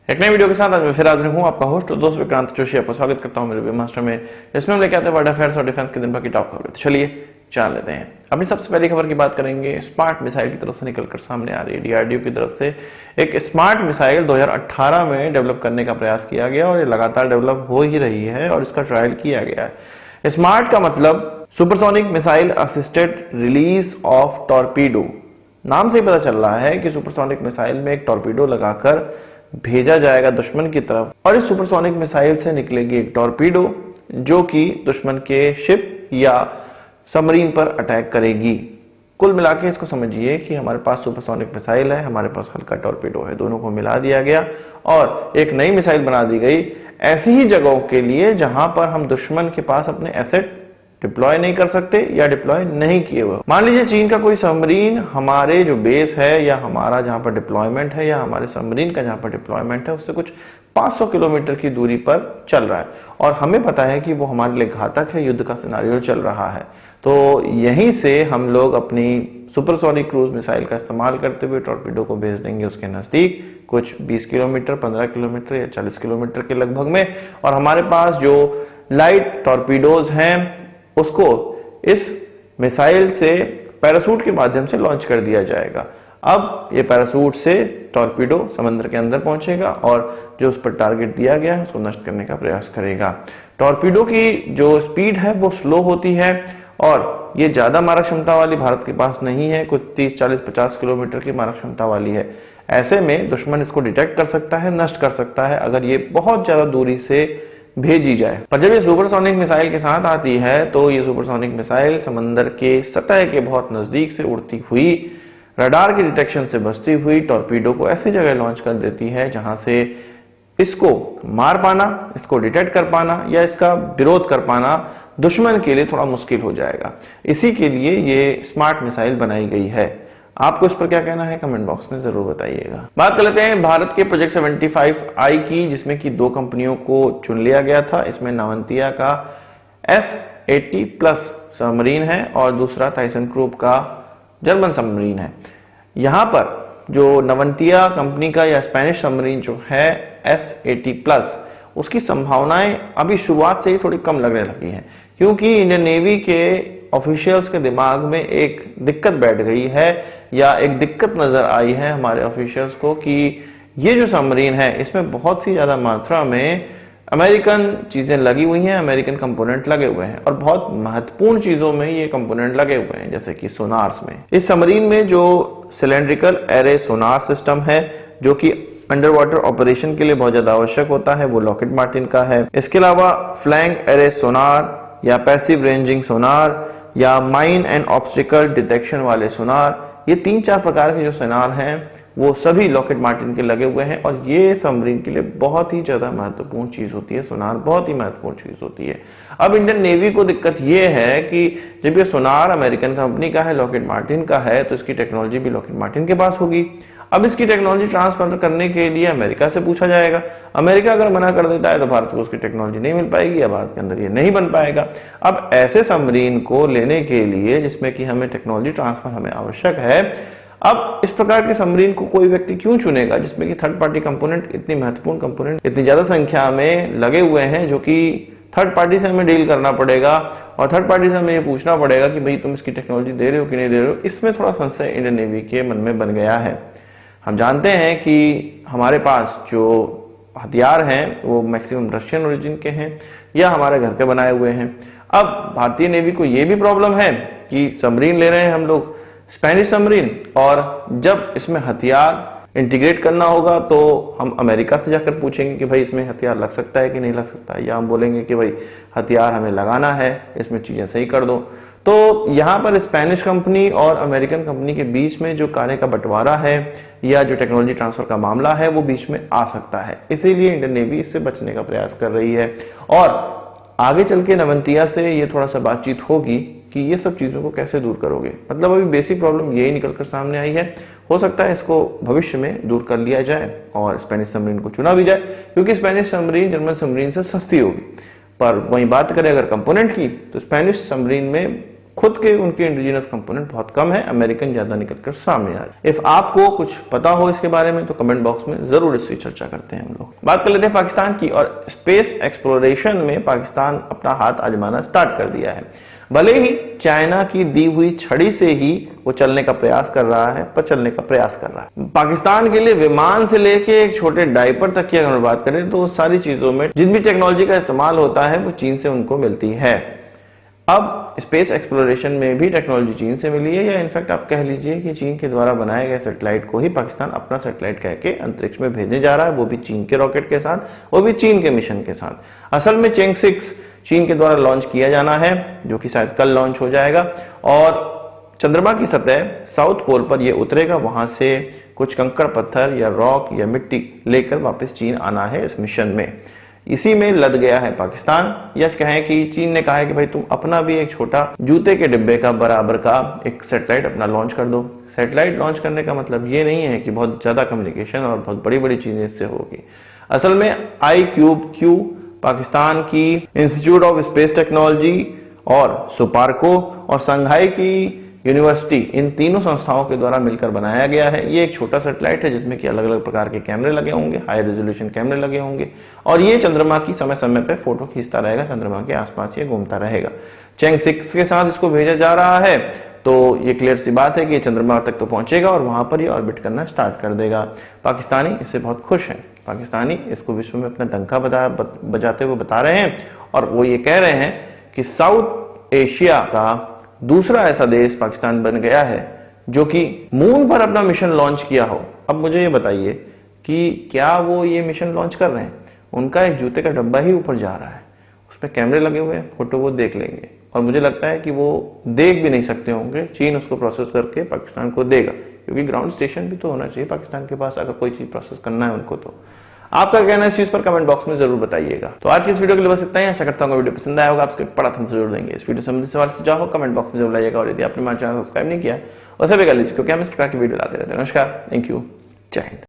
एक नई वीडियो के साथ आज मैं फिर हाजिर हूँ, आपका होस्ट और दोस्त विक्रांत जोशी। आपका स्वागत करता हूँ मेरे वेब मास्टर में, जिसमें हम लेके आते हैं वर्ल्ड अफेयर्स और डिफेंस के दिन भर की टॉप खबरें। तो चलिए जान लेते हैं। अपनी सबसे पहली खबर की बात करेंगे। स्मार्ट मिसाइल की तरफ से निकलकर सामने आ रही है। डीआरडीओ की तरफ से एक स्मार्ट मिसाइल 2018 में डेवलप करने का प्रयास किया गया और ये लगातार डेवलप हो ही रही है और इसका ट्रायल किया गया है। स्मार्ट का मतलब supersonic missile assisted release of torpedo. नाम से ही पता चल रहा है कि सुपरसोनिक मिसाइल में एक टॉर्पीडो लगाकर भेजा जाएगा दुश्मन की तरफ और इस सुपरसोनिक मिसाइल से निकलेगी एक टॉर्पीडो जो कि दुश्मन के शिप या सबमरीन पर अटैक करेगी। कुल मिला के इसको समझिए कि हमारे पास सुपरसोनिक मिसाइल है, हमारे पास हल्का टॉर्पीडो है, दोनों को मिला दिया गया और एक नई मिसाइल बना दी गई ऐसी ही जगहों के लिए जहां पर हम दुश्मन के पास अपने एसेट डिप्लॉय नहीं कर सकते या डिप्लॉय नहीं किए हुए। मान लीजिए चीन का कोई सबमरीन हमारे जो बेस है या हमारा जहां पर डिप्लॉयमेंट है या हमारे सबमरीन का जहां पर डिप्लॉयमेंट है उससे कुछ 500 किलोमीटर की दूरी पर चल रहा है और हमें पता है कि वो हमारे लिए घातक है, युद्ध का सिनारियो चल रहा है। तो यहीं से हम लोग अपनी सुपरसोनिक क्रूज मिसाइल का इस्तेमाल करते हुए टॉर्पीडो को भेज देंगे उसके नजदीक, कुछ 20 किलोमीटर, 15 किलोमीटर या 40 किलोमीटर के लगभग में, और हमारे पास जो लाइट टॉर्पीडोज हैं उसको इस मिसाइल से पैरासूट के माध्यम से लॉन्च कर दिया जाएगा। अब ये पैरासूट से टॉर्पीडो समंदर के अंदर पहुंचेगा और जो उस पर टारगेट दिया गया है उसको नष्ट करने का प्रयास करेगा। टॉर्पीडो की जो स्पीड है वो स्लो होती है और ये ज्यादा मारक क्षमता वाली भारत के पास नहीं है, कुछ 30, 40, 50 किलोमीटर की मारक क्षमता वाली है। ऐसे में दुश्मन इसको डिटेक्ट कर सकता है, नष्ट कर सकता है अगर ये बहुत ज्यादा दूरी से भेजी जाए। पर जब ये सुपरसोनिक मिसाइल के साथ आती है तो ये सुपरसोनिक मिसाइल समंदर के सतह के बहुत नजदीक से उड़ती हुई रडार की डिटेक्शन से बचती हुई टॉर्पीडो को ऐसी जगह लॉन्च कर देती है जहां से इसको मार पाना, इसको डिटेक्ट कर पाना या इसका विरोध कर पाना दुश्मन के लिए थोड़ा मुश्किल हो जाएगा। इसी के लिए ये स्मार्ट मिसाइल बनाई गई है। आपको इस पर क्या कहना है कमेंट बॉक्स में जरूर बताइएगा। बात कर लेते हैं भारत के प्रोजेक्ट 75I की, जिसमें कि 2 कंपनियों को चुन लिया गया था। इसमें नवंतिया का S80+ सबमरीन है और दूसरा टाइसन ग्रुप का जर्मन सबमरीन है। यहां पर जो नवंतिया कंपनी का या स्पेनिश सबमरीन जो है S80+, उसकी संभावनाएं अभी शुरुआत से ही थोड़ी कम लगने लगी हैं, क्योंकि इंडियन नेवी के ऑफिशियल्स के दिमाग में एक दिक्कत बैठ गई है या एक दिक्कत नजर आई है हमारे ऑफिशियल्स को कि ये जो सबमरीन है इसमें बहुत ही ज्यादा मात्रा में अमेरिकन चीजें लगी हुई हैं, अमेरिकन कंपोनेंट लगे हुए हैं और बहुत महत्वपूर्ण चीजों में ये कंपोनेंट लगे हुए हैं, जैसे कि सोनार्स में। इस सबमरीन में जो सिलेंड्रिकल एरे सोनार सिस्टम है जो कि अंडर वाटर ऑपरेशन के लिए बहुत ज्यादा आवश्यक होता है, वो लॉकहीड मार्टिन का है। इसके अलावा फ्लैंक एरे सोनार या पैसिव रेंजिंग सोनार या माइन एंड ऑब्स्टिकल डिटेक्शन वाले सोनार, ये 3-4 प्रकार के जो सोनार हैं वो सभी लॉकहीड मार्टिन के लगे हुए हैं और ये सबमरीन के लिए बहुत ही ज्यादा महत्वपूर्ण चीज होती है। सोनार बहुत ही महत्वपूर्ण चीज होती है। अब इंडियन नेवी को दिक्कत ये है कि जब ये सोनार अमेरिकन कंपनी का है, लॉकहीड मार्टिन का है, तो इसकी टेक्नोलॉजी भी लॉकहीड मार्टिन के पास होगी। अब इसकी टेक्नोलॉजी ट्रांसफर करने के लिए अमेरिका से पूछा जाएगा। अमेरिका अगर मना कर देता है तो भारत को उसकी टेक्नोलॉजी नहीं मिल पाएगी या भारत के अंदर ये नहीं बन पाएगा। अब ऐसे सबमरीन को लेने के लिए जिसमें कि हमें टेक्नोलॉजी ट्रांसफर हमें आवश्यक है, अब इस प्रकार के सबमरीन को कोई व्यक्ति क्यों चुनेगा जिसमें कि थर्ड पार्टी कंपोनेंट, इतनी महत्वपूर्ण कंपोनेंट इतनी ज्यादा संख्या में लगे हुए हैं, जो कि थर्ड पार्टी से हमें डील करना पड़ेगा और थर्ड पार्टी से हमें ये पूछना पड़ेगा कि भाई तुम इसकी टेक्नोलॉजी दे रहे हो कि नहीं दे रहे हो। इसमें थोड़ा संशय इंडियन नेवी के मन में बन गया है। हम जानते हैं कि हमारे पास जो हथियार हैं वो मैक्सिमम रशियन ओरिजिन के हैं या हमारे घर के बनाए हुए हैं। अब भारतीय नेवी को ये भी प्रॉब्लम है कि सबमरीन ले रहे हैं हम लोग, स्पेनिश सबमरीन, और जब इसमें हथियार इंटीग्रेट करना होगा तो हम अमेरिका से जाकर पूछेंगे कि भाई इसमें हथियार लग सकता है कि नहीं लग सकता है, या हम बोलेंगे कि भाई हथियार हमें लगाना है, इसमें चीजें सही कर दो। तो यहाँ पर स्पेनिश कंपनी और अमेरिकन कंपनी के बीच में जो कार्य का बंटवारा है या जो टेक्नोलॉजी ट्रांसफर का मामला है वो बीच में आ सकता है। इसीलिए इंडियन नेवी इससे बचने का प्रयास कर रही है और आगे चल के नवंतिया से ये थोड़ा सा बातचीत होगी कि ये सब चीजों को कैसे दूर करोगे। मतलब अभी बेसिक प्रॉब्लम यही निकलकर सामने आई है। हो सकता है इसको भविष्य में दूर कर लिया जाए और स्पेनिश सबमरीन को चुना भी जाए, क्योंकि स्पेनिश सबमरीन जर्मन सबमरीन से सस्ती होगी। पर वही बात करें अगर कंपोनेंट की, तो स्पेनिश सबमरीन में खुद के उनके इंडिजिनस कंपोनेंट बहुत कम है, अमेरिकन ज्यादा निकल कर सामने आ रहे। इफ आपको कुछ पता हो इसके बारे में तो कमेंट बॉक्स में जरूर इसकी चर्चा करते हैं हम लोग। बात कर लेते हैं पाकिस्तान की, और स्पेस एक्सप्लोरेशन में पाकिस्तान अपना हाथ आजमाना स्टार्ट कर दिया है। भले ही चाइना की दी हुई छड़ी से ही वो चलने का प्रयास कर रहा है, पर चलने का प्रयास कर रहा है। पाकिस्तान के लिए विमान से लेके एक छोटे डायपर तक की अगर बात करें तो सारी चीजों में जिन भी टेक्नोलॉजी का इस्तेमाल होता है वो चीन से उनको मिलती है। अब स्पेस एक्सप्लोरेशन में भी टेक्नोलॉजी चीन से मिली है, या इनफैक्ट आप कह लीजिए कि चीन के द्वारा बनाए गए सैटेलाइट को ही पाकिस्तान अपना सैटेलाइट कह के अंतरिक्ष में भेजने जा रहा है, वो भी चीन के रॉकेट के साथ, वो भी चीन के मिशन के साथ। असल में चेंग 6 चीन के द्वारा लॉन्च किया जाना है, जो कि शायद कल लॉन्च हो जाएगा, और चंद्रमा की सतह साउथ पोल पर यह उतरेगा, वहां से कुछ कंकड़ पत्थर या रॉक या मिट्टी लेकर वापस चीन आना है इस मिशन में। इसी में लद गया है पाकिस्तान, या कहें कि चीन ने कहा है कि भाई तुम अपना भी एक छोटा जूते के डिब्बे का बराबर का एक सैटेलाइट अपना लॉन्च कर दो। सैटेलाइट लॉन्च करने का मतलब ये नहीं है कि बहुत ज्यादा कम्युनिकेशन और बहुत बड़ी बड़ी चीजें इससे होगी। असल में ICubeQ पाकिस्तान की इंस्टीट्यूट ऑफ स्पेस टेक्नोलॉजी और सुपार्को और संघाई की यूनिवर्सिटी, इन तीनों संस्थाओं के द्वारा मिलकर बनाया गया है। ये एक छोटा सैटेलाइट है जिसमें कि अलग अलग प्रकार के कैमरे लगे होंगे, हाई रेजोल्यूशन कैमरे लगे होंगे, और ये चंद्रमा की समय समय पर फोटो खींचता रहेगा, चंद्रमा के आसपास ये घूमता रहेगा। चेंग 6 के साथ इसको भेजा जा रहा है, तो ये क्लियर सी बात है कि चंद्रमा तक तो पहुंचेगा और वहां पर ये ऑर्बिट करना स्टार्ट कर देगा। पाकिस्तानी इससे बहुत खुश हैं, पाकिस्तानी इसको विश्व में अपना डंका बजाते हुए बता रहे हैं, और वो ये कह रहे हैं कि साउथ एशिया का दूसरा ऐसा देश पाकिस्तान बन गया है जो कि मून पर अपना मिशन लॉन्च किया हो। अब मुझे ये बताइए कि क्या वो ये मिशन लॉन्च कर रहे हैं? उनका एक जूते का डब्बा ही ऊपर जा रहा है, उसमें कैमरे लगे हुए हैं, फोटो वो देख लेंगे, और मुझे लगता है कि वो देख भी नहीं सकते होंगे, चीन उसको प्रोसेस करके पाकिस्तान को देगा, क्योंकि ग्राउंड स्टेशन भी तो होना चाहिए पाकिस्तान के पास अगर कोई चीज प्रोसेस करना है उनको। तो आपका कहना इस चीज पर कमेंट बॉक्स में जरूर बताइएगा। तो आज की इस वीडियो के लिए बस इतना ही। आशा करता हूँ वीडियो पसंद आया होगा, आपको बड़ा थम्स जरूर देंगे। इस वीडियो से संबंधित सवाल सुझाव कमेंट बॉक्स में जरूर लाइएगा, और यदि आपने हमारा चैनल सब्सक्राइब नहीं किया और सभी कर लीजिए, क्योंकि हम इस प्रकार की वीडियो लाते रहते हैं। नमस्कार, थैंक यू, जय हिंद।